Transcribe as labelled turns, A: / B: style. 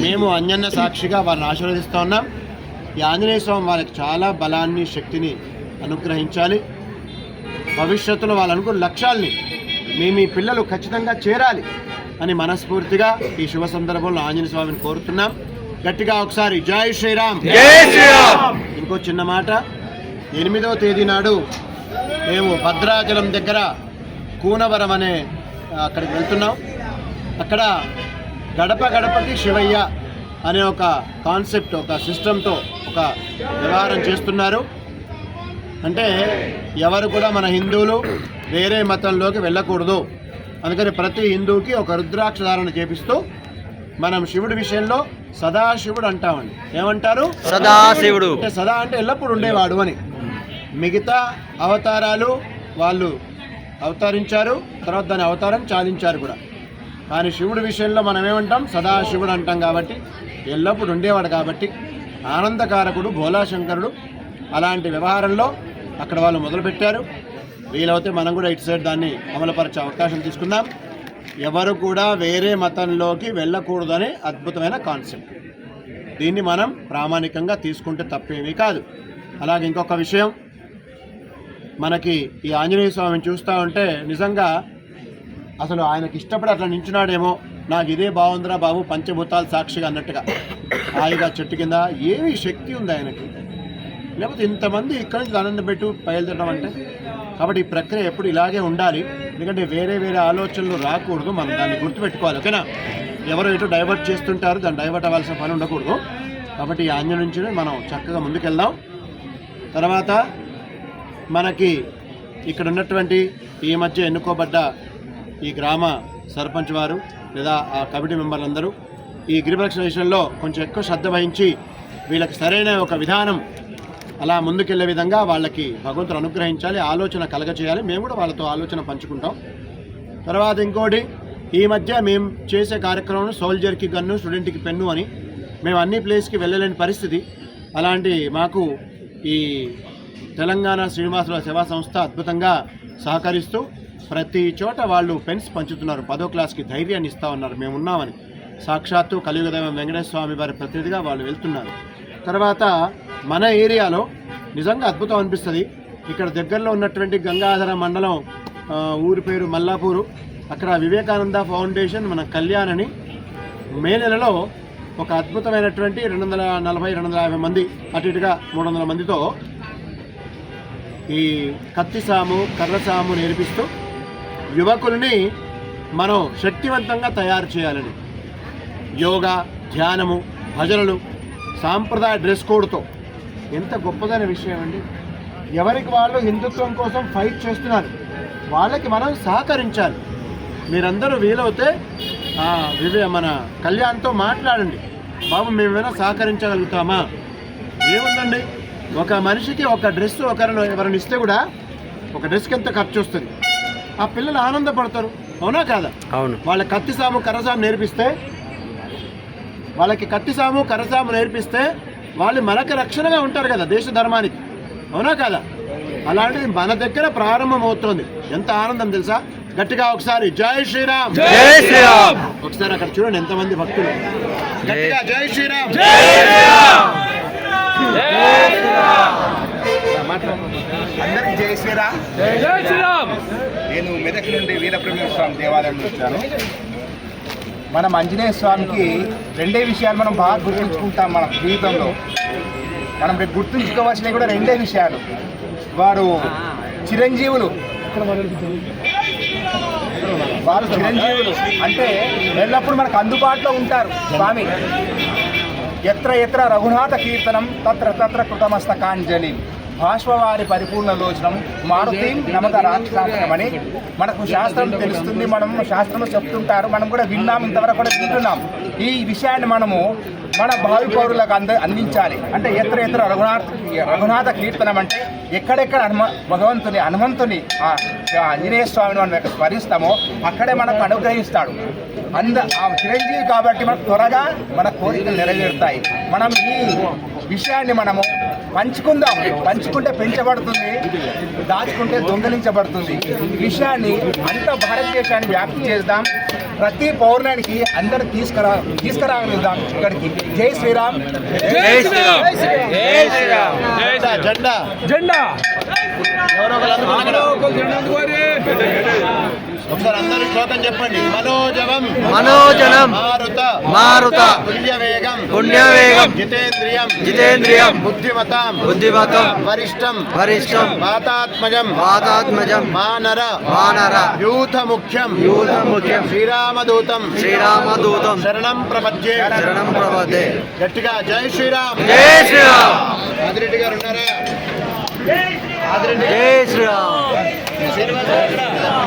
A: మేము అంజన్న సాక్షిగా వారిని ఆశీర్వదిస్తూ ఉన్నాం. ఈ ఆంజనేయ స్వామి వాళ్ళకి చాలా బలాన్ని శక్తిని అనుగ్రహించాలి. భవిష్యత్తులో వాళ్ళు అనుకున్న లక్ష్యాల్ని మీ పిల్లలు ఖచ్చితంగా చేరాలి అని మనస్ఫూర్తిగా ఈ శుభ సందర్భంలో ఆంజనేయ స్వామిని కోరుతున్నాం. గట్టిగా ఒకసారి జై శ్రీరామ్. ఇంకో చిన్న మాట, 8వ తేదీ నాడు మేము భద్రాచలం దగ్గర కూనవరం అనే అక్కడికి వెళ్తున్నాం. అక్కడ గడప గడపకి శివయ్య అనే ఒక కాన్సెప్ట్, ఒక సిస్టంతో ఒక వ్యవహారం చేస్తున్నారు. అంటే ఎవరు కూడా మన హిందువులు వేరే మతంలోకి వెళ్ళకూడదు. అందుకని ప్రతి హిందువుకి ఒక రుద్రాక్ష ధారణ చేపిస్తూ మనం శివుడి విషయంలో సదాశివుడు అంటామండి. ఏమంటారు?
B: సదాశివుడు.
A: అంటే సదా అంటే ఎల్లప్పుడు ఉండేవాడు అని. మిగతా అవతారాలు వాళ్ళు అవతరించారు, తర్వాత దాని అవతారం చాలించారు కూడా. కానీ శివుడి విషయంలో మనం ఏమంటాం? సదాశివుడు అంటాం. కాబట్టి ఎల్లప్పుడు ఉండేవాడు, కాబట్టి ఆనందకారకుడు భోలాశంకరుడు. అలాంటి వ్యవహారంలో అక్కడ వాళ్ళు మొదలుపెట్టారు. వీలైతే మనం కూడా ఇటు సైడ్ దాన్ని అమలుపరిచే అవకాశం తీసుకుందాం. ఎవరు కూడా వేరే మతంలోకి వెళ్ళకూడదనే అద్భుతమైన కాన్సెప్ట్. దీన్ని మనం ప్రామాణికంగా తీసుకుంటే తప్పేమీ కాదు. అలాగే ఇంకొక విషయం, మనకి ఈ ఆంజనేయ స్వామిని చూస్తూ ఉంటే నిజంగా అసలు ఆయనకి ఇష్టపడి అట్లా నించున్నాడేమో, నాకు ఇదే బాగుందిరా బాబు పంచభూతాలు సాక్షిగా అన్నట్టుగా హాయిగా చెట్టు కింద. ఏమి శక్తి ఉంది ఆయనకి, లేకపోతే ఇంతమంది ఇక్కడి నుంచి ఆనందం పెట్టు బయలుదేరడం అంటే. కాబట్టి ఈ ప్రక్రియ ఎప్పుడు ఇలాగే ఉండాలి, ఎందుకంటే వేరే వేరే ఆలోచనలు రాకూడదు. మనం దాన్ని గుర్తుపెట్టుకోవాలి, ఓకేనా? ఎవరో ఎటు డైవర్ట్ చేస్తుంటారు, దాన్ని డైవర్ట్ అవ్వాల్సిన పని ఉండకూడదు. కాబట్టి ఈ ఆంజనేయ నుంచి మనం చక్కగా ముందుకెళ్దాం. తర్వాత మనకి ఇక్కడ ఉన్నటువంటి ఈ మధ్య ఎన్నుకోబడ్డ ఈ గ్రామ సర్పంచ్ వారు లేదా ఆ కమిటీ మెంబర్లందరూ ఈ గిరిప్రదక్షిణ విషయంలో కొంచెం ఎక్కువ శ్రద్ధ వహించి వీళ్ళకి సరైన ఒక విధానం అలా ముందుకెళ్లే విధంగా వాళ్ళకి భగవంతుడు అనుగ్రహించాలి, ఆలోచన కలగచేయాలి. మేము కూడా వాళ్ళతో ఆలోచన పంచుకుంటాం. తర్వాత ఇంకోటి, ఈ మధ్య మేము చేసే కార్యక్రమం సోల్జర్కి గన్ను, స్టూడెంట్కి పెన్ను అని. మేము అన్ని ప్లేస్కి వెళ్ళలేని పరిస్థితి. అలాంటి మాకు ఈ తెలంగాణ శ్రీనివాసరావు సేవా సంస్థ అద్భుతంగా సహకరిస్తూ ప్రతి చోట వాళ్ళు పెన్స్ పంచుతున్నారు. 10వ క్లాస్కి ధైర్యాన్ని ఇస్తూ ఉన్నారు, మేము ఉన్నామని. సాక్షాత్తు కలియుగ దైవం వెంకటేశ్వర స్వామి వారి ప్రతినిధిగా వాళ్ళు వెళ్తున్నారు. తర్వాత మన ఏరియాలో నిజంగా అద్భుతం అనిపిస్తుంది. ఇక్కడ దగ్గరలో ఉన్నటువంటి గంగాధర మండలం ఊరి పేరు మల్లాపూరు. అక్కడ వివేకానంద ఫౌండేషన్ మన కళ్యాణ్ అని మే నెలలో ఒక అద్భుతమైనటువంటి 240-250 మంది, అటు ఇటుగా 300 మందితో ఈ కత్తిసాము కర్రసాము నేర్పిస్తూ యువకుల్ని మనం శక్తివంతంగా తయారు చేయాలని యోగా, ధ్యానము, భజనలు, సాంప్రదాయ డ్రెస్ కోడ్తో. ఎంత గొప్పదైన విషయం అండి. ఎవరికి వాళ్ళు హిందుత్వం కోసం ఫైట్ చేస్తున్నారు, వాళ్ళకి మనం సహకరించాలి. మీరందరూ వీలవుతే మన కళ్యాణ్తో మాట్లాడండి, బాబు మేమేమైనా సహకరించగలుగుతామా? ఏముందండి, ఒక మనిషికి ఒక డ్రెస్ ఎవరైనా ఇస్తే కూడా ఒక డ్రెస్కి ఎంత ఖర్చు వస్తుంది. ఆ పిల్లలు ఆనందపడతారు, అవునా కాదా?
B: అవును.
A: వాళ్ళకి కత్తిసాము కర్రసాము నేర్పిస్తే, వాళ్ళకి కత్తిసాము కర్రసాము నేర్పిస్తే వాళ్ళు మనకు రక్షణగా ఉంటారు కదా, దేశ ధర్మానికి, అవునా కాదా? అలాంటిది మన దగ్గర ప్రారంభమవుతోంది. ఎంత ఆనందం తెలుసా? గట్టిగా ఒకసారి జై శ్రీరామ్.
B: జై శ్రీరామ్.
A: ఒకసారి అక్కడ చూడండి ఎంతమంది భక్తులు. గట్టిగా జై శ్రీరామ్.
C: అందరికి జై శ్రీరామ్.
B: జై శ్రీరామ్.
C: నేను మెదక్ నుండి వీరబ్రహ్మేశ్వర స్వామి దేవాలయం వచ్చాను. మనం ఆంజనేయ స్వామికి 2 విషయాలు మనం బాగా గుర్తుంచుకుంటాం మన జీవితంలో. మనం రేపు గుర్తుంచుకోవాల్సినవి కూడా 2 విషయాలు. వారు చిరంజీవులు, అంటే ఎల్లప్పుడూ మనకు అందుబాటులో ఉంటారు స్వామి. ఎత్ర ఎత్ర రఘునాథ కీర్తనం తత్ర తత్ర కృతమస్తకాంజలి భాష్వవారి పరిపూర్ణ లోచనం మారుతి నమత రాక్షసాంతమని మనకు శాస్త్రం తెలుస్తుంది. మనం శాస్త్రంలో చెప్తుంటారు, మనం కూడా విన్నాం, ఇంతవరకు కూడా వింటున్నాం. ఈ విషయాన్ని మనము మన భావి పౌరులకు అందించాలి. అంటే ఎత్ర ఎత్ర రఘునాథ కీర్తనం అంటే ఎక్కడెక్కడ హనుమంతుని ఆంజనేయ స్వామిని మనం స్మరిస్తామో అక్కడే మనకు అనుగ్రహిస్తాడు. ఆ చిరంజీవి కాబట్టి మనకు త్వరగా మన కోరికలు నెరవేరుతాయి. మనం ఈ విషయాన్ని మనము పంచుకుందాం. పంచుకుంటే పెంచబడుతుంది, దాచుకుంటే దొంగలించబడుతుంది. ఈ విషయాన్ని అంత భారతదేశాన్ని వ్యాప్తి చేద్దాం. ప్రతి పౌర్ణానికి అందరూ తీసుకురాగలుగుతాం ఇక్కడికి. జై శ్రీరామ్.
B: జై శ్రీరామ్. జై శ్రీరామ్.
A: జెండా
B: జెండా
A: ఎవరో ఒకసారి అందరూ శ్లోకం చెప్పండి. మనోజవం
B: మనోజనం
A: మారుత
B: మారుత
A: పుణ్యవేగం
B: పుణ్యవేగం
A: జితేంద్రియం
B: జితేంద్రియం
A: బుద్ధిమతాం
B: బుద్ధిమతం
A: వరిష్టం
B: వరిష్టం
A: వాతాత్మజం
B: వాతాత్మజం
A: మానర
B: వానర
A: యూథ ముఖ్యం
B: యూథ ముఖ్యం
A: శ్రీరామదూతం
B: శ్రీరామదూతం
A: శరణం ప్రపద్యే.
B: శరణం ప్రపదే.
A: గట్టిగా జై శ్రీరామ్.
B: జై శ్రీరామ్.
A: ఆదిరెడ్డి గారు ఉన్నారా?
B: జై శ్రీరామ్.
A: శ్రీనివాస్ గారు ఉన్నారా?